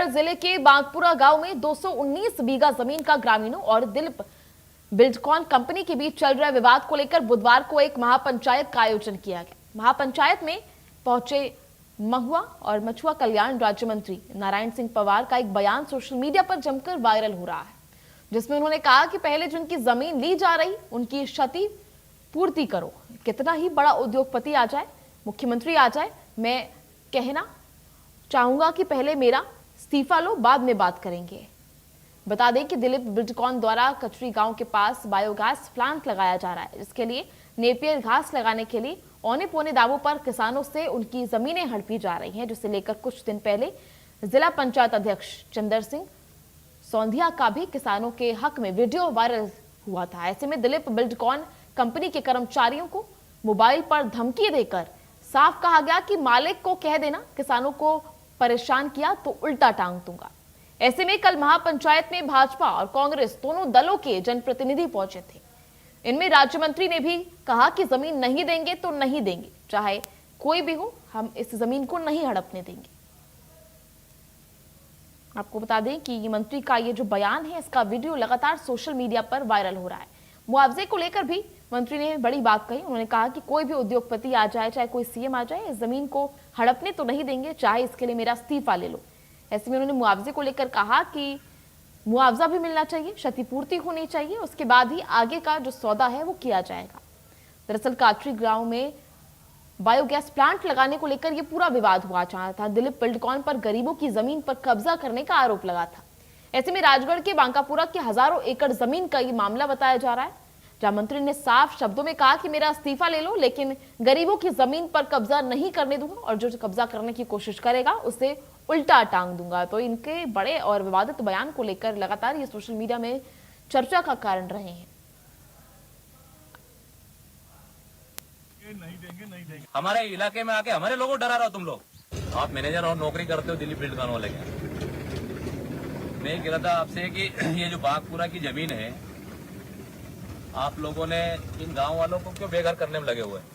राजगढ़ जिले के बांकपुरा गांव में 219 बीघा जमीन का ग्रामीणों और दिलीप बिल्डकॉन कंपनी के बीच चल रहे विवाद को लेकर बुधवार को एक महापंचायत का आयोजन किया गया। महापंचायत में पहुंचे महुआ और मछुआ कल्याण राज्य मंत्री नारायण सिंह पवार का एक बयान सोशल मीडिया पर जमकर वायरल हो रहा है, जिसमें उन्होंने कहा कि पहले जिनकी जमीन ली जा रही उनकी क्षति पूर्ति करो। कितना ही बड़ा उद्योगपति आ जाए, मुख्यमंत्री आ जाए, मैं कहना चाहूंगा कि पहले मेरा इस्तीफा लो, बाद में बात करेंगे। बता दें कि दिलीप बिल्डकॉन द्वारा कचरी गांव के पास बायोगैस प्लांट लगाया जा रहा है, जिसके लिए नेपियर घास लगाने के लिए औने पौने दावों पर किसानों से उनकी जमीनें हड़पी जा रही हैं, जिसे लेकर कुछ दिन पहले जिला पंचायत अध्यक्ष चंदर सिंह सौंधिया का भी किसानों के हक में वीडियो वायरल हुआ था। ऐसे में दिलीप बिल्डकॉन कंपनी के कर्मचारियों को मोबाइल पर धमकी देकर साफ कहा गया कि मालिक को कह देना किसानों को परेशान किया तो उल्टा टांग दूंगा। ऐसे में कल महापंचायत में भाजपा और कांग्रेस दोनों दलों के जनप्रतिनिधि पहुंचे थे। इनमें राज्य मंत्री ने भी कहा कि जमीन नहीं देंगे तो नहीं देंगे, चाहे कोई भी हो, हम इस जमीन को नहीं हड़पने देंगे। आपको बता दें कि ये मंत्री का ये जो बयान है, इसका वीडियो लगातार सोशल मीडिया पर वायरल हो रहा है। मुआवजे को लेकर भी मंत्री ने बड़ी बात कही। उन्होंने कहा कि कोई भी उद्योगपति आ जाए, चाहे कोई सीएम आ जाए, इस जमीन को हड़पने तो नहीं देंगे, चाहे इसके लिए मेरा इस्तीफा ले लो। ऐसे में उन्होंने मुआवजे को लेकर कहा कि मुआवजा भी मिलना चाहिए, क्षतिपूर्ति होनी चाहिए, उसके बाद ही आगे का जो सौदा है वो किया जाएगा। दरअसल काचरी गांव में बायोगैस प्लांट लगाने को लेकर यह पूरा विवाद हुआ था। दिलीप बिल्डकॉन पर गरीबों की जमीन पर कब्जा करने का आरोप लगा था। ऐसे में राजगढ़ के बांकापुरा के हजारों एकड़ जमीन का ये मामला बताया जा रहा है, जहां मंत्री ने साफ शब्दों में कहा कि मेरा इस्तीफा ले लो, लेकिन गरीबों की जमीन पर कब्जा नहीं करने दूंगा और जो कब्जा करने की कोशिश करेगा उसे उल्टा टांग दूंगा। तो इनके बड़े और विवादित बयान को लेकर लगातार ये सोशल मीडिया में चर्चा का कारण रहे हैं। नहीं देंगे। हमारे इलाके में आके हमारे लोगों को डरा रहा हो तुम लोग। आप मैनेजर और नौकरी करते हो दिलीप बिल्डकॉन वाले के। मैं कह रहा था आपसे कि ये जो बागपुरा की जमीन है, आप लोगों ने इन गांव वालों को क्यों बेघर करने में लगे हुए हैं?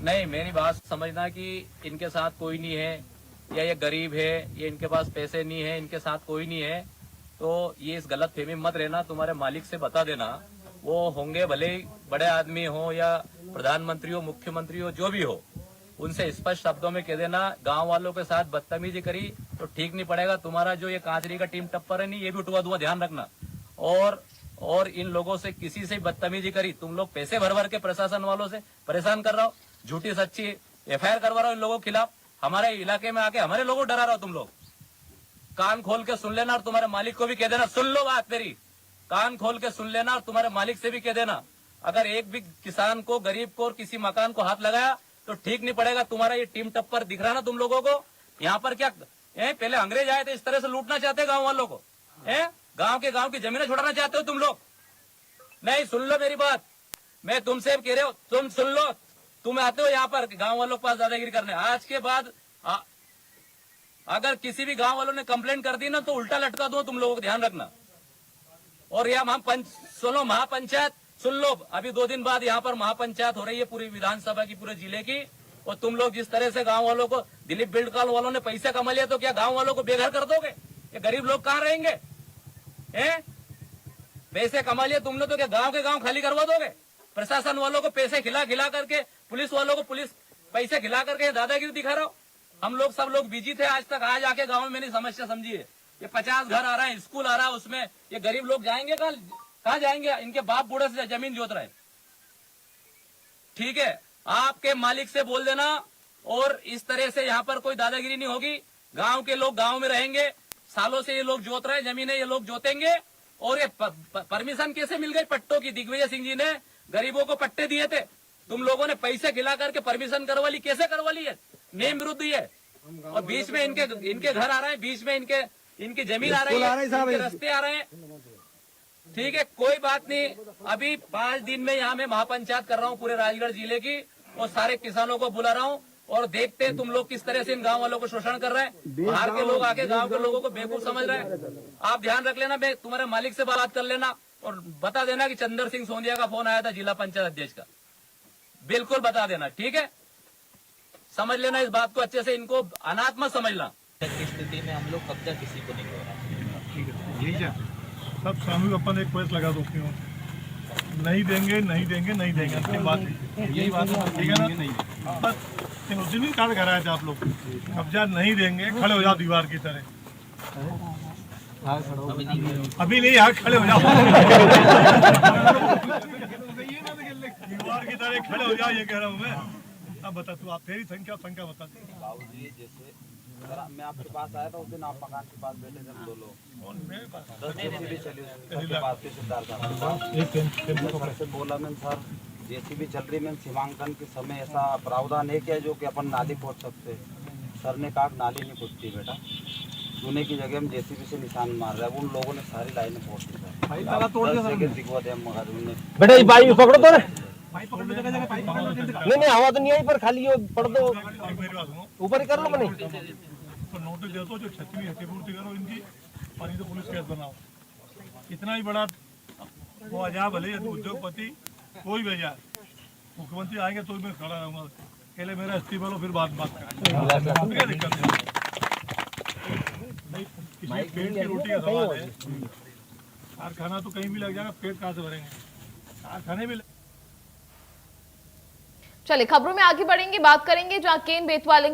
नहीं, मेरी बात समझना कि इनके साथ कोई नहीं है, या ये गरीब है, ये इनके पास पैसे नहीं है, इनके साथ कोई नहीं है, तो ये इस गलत फहमी मत रहना। तुम्हारे मालिक से बता देना, वो होंगे भले ही बड़े आदमी हो या प्रधानमंत्री हो, मुख्यमंत्री हो, जो भी हो, उनसे स्पष्ट शब्दों में कह देना गांव वालों के साथ बदतमीजी करी तो ठीक नहीं पड़ेगा। तुम्हारा जो ये कांचरी का टीम टप्पर है नहीं, ये भी उठवा दूंगा, ध्यान रखना। और इन लोगों से किसी से बदतमीजी करी, तुम लोग पैसे भर भर के प्रशासन वालों से परेशान कर रहा हो, झूठी सच्ची एफआईआर करवा रहा हो इन लोगों के खिलाफ। हमारे इलाके में आके हमारे लोगों को डरा रहा हो तुम लोग। कान खोल के सुन लेना और तुम्हारे मालिक को भी कह देना, सुन लो बात मेरी, कान खोल के सुन लेना और तुम्हारे मालिक से भी कह देना, अगर एक भी किसान को, गरीब को और किसी मकान को हाथ लगाया तो ठीक नहीं पड़ेगा। तुम्हारा ये टीम टप्पर दिख रहा ना तुम लोगों को, यहाँ पर क्या पहले अंग्रेज आए थे, इस तरह से लूटना चाहते गांव वालों को? गांव की जमीनें छुड़ाना चाहते हो तुम लोग? नहीं, सुन लो मेरी बात, मैं तुमसे कह रहे हो, तुम सुन लो। तुम आते हो यहाँ पर गांव वालों के पास दादागिरी करने, आज के बाद अगर किसी भी गांव वालों ने कंप्लेंट कर दी ना तो उल्टा लटका दो तुम लोगों को, ध्यान रखना। और यहाँ सुनो, महापंचायत सुन लो, अभी 2 दिन बाद यहाँ पर महापंचायत हो रही है पूरी विधानसभा की, पूरे जिले की। और तुम लोग जिस तरह से गांव वालों को, दिलीप बिल्डकॉन वालों ने पैसे कमा लिया, तो क्या गांव वालों को बेघर कर दोगे? ये गरीब लोग कहाँ रहेंगे? पैसे कमा लिया तुमने तो क्या गांव के गांव खाली करवा दोगे? प्रशासन वालों को पैसे खिला करके, पुलिस वालों को पैसे खिला करके दादागिरी दिखा रहा हो। हम लोग सब लोग बिजी थे आज तक, आज आके गांव में मैंने समस्या समझी है। ये 50 घर आ रहा है, स्कूल आ रहा है, उसमें ये गरीब लोग जाएंगे कहाँ जाएंगे? इनके बाप बूढ़े से जमीन जोत रहे हैं। ठीक है, आपके मालिक से बोल देना, और इस तरह से यहाँ पर कोई दादागिरी नहीं होगी। गांव के लोग गांव में रहेंगे, सालों से ये लोग जोत रहे हैं जमीनें, ये लोग जोतेंगे। और ये परमिशन कैसे मिल गई पट्टों की? दिग्विजय सिंह जी ने गरीबों को पट्टे दिए थे, तुम लोगों ने पैसे खिला करके परमिशन करवा ली। कैसे करवा ली है? नियम विरुद्ध ही है। और बीच में इनके घर आ रहे हैं, बीच में इनकी जमीन आ रही है, इनके रास्ते आ रहे हैं। ठीक है, कोई बात नहीं। अभी 5 दिन में यहाँ मैं महापंचायत कर रहा हूँ पूरे राजगढ़ जिले की, और सारे किसानों को बुला रहा हूँ, और देखते हैं तुम लोग किस तरह से इन गांव वालों को शोषण कर रहे हैं। बाहर के लोग आके गांव के लोगों को बेवकूफ समझ रहे हैं। आप ध्यान रख लेना, मैं तुम्हारे मालिक से बात कर लेना और बता देना कि चंदर सिंह सौंधिया का फोन आया था जिला पंचायत अध्यक्ष का, बिल्कुल बता देना। ठीक है, समझ लेना इस बात को अच्छे से, इनको अनाथ मत समझना। की स्थिति में हम लोग कब्जा किसी को नहीं कर ठीक है, यही है सब सामूहिक अपन एक प्रेस लगा दो क्यों नहीं देंगे नहीं देंगे नहीं देंगे, अंतिम बात है, यही बात है, ठीक है ना। बस लेकिन उस दिन ही कार्ड कराए थे आप लोग, कब्जा नहीं देंगे, खड़े हो जाओ दीवार की तरह। अभी नहीं, यहाँ खड़े हो जाओ दीवार की तरह खड़े हो जाओ, ये कह रहा हूँ मैं। अब बता तू, आप तेरी संख्या बता। बाबूजी जैसे मैं आपके पास आया था उस दिन, आप मकान के पास बैठे थे हम दो लोग, कौन मेरे पास? 10 जेसीबी चली उसके पास से सिद्धार्थ सर से बोला मैंने सर जेसीबी चल रही, मैंने सीमांकन के समय ऐसा प्रावधान है क्या जो कि अपन नाली खोद सकते। सर ने कहा नाली नहीं खोदती बेटा, चूने की जगह हम जेसीबी से निशान मार रहे हैं। उन लोगों ने सारी लाइनें खोद दी सर, दिखवा दे मगर उन्हें बेटा ये बाइक पकड़ो तो नहीं हवा तो नहीं आई पर खाली ये पड़ दो मेरी बात सुनो, ऊपर ही कर लो बने। तो नोटिस दे दो जो क्षति हुई क्षतिपूर्ति करो इनकी, और नहीं तो पुलिस केस बनाओ। इतना ही बड़ा वो अजाब भले उद्योगपति कोई भी जाए, मुख्यमंत्री आएंगे तो मैं खड़ा रहूंगा, पहले मेरा इस्तीफा लो फिर बात करें, क्या दिक्कत है? नहीं, किसी पेट की रोटी का सवाल है, कारखाना तो कहीं भी लग जाएगा, पेट कहाँ से भरेंगे, कारखाने में। चलिए खबरों में आगे बढ़ेंगे, बात करेंगे जहां केन बेतवा लिंक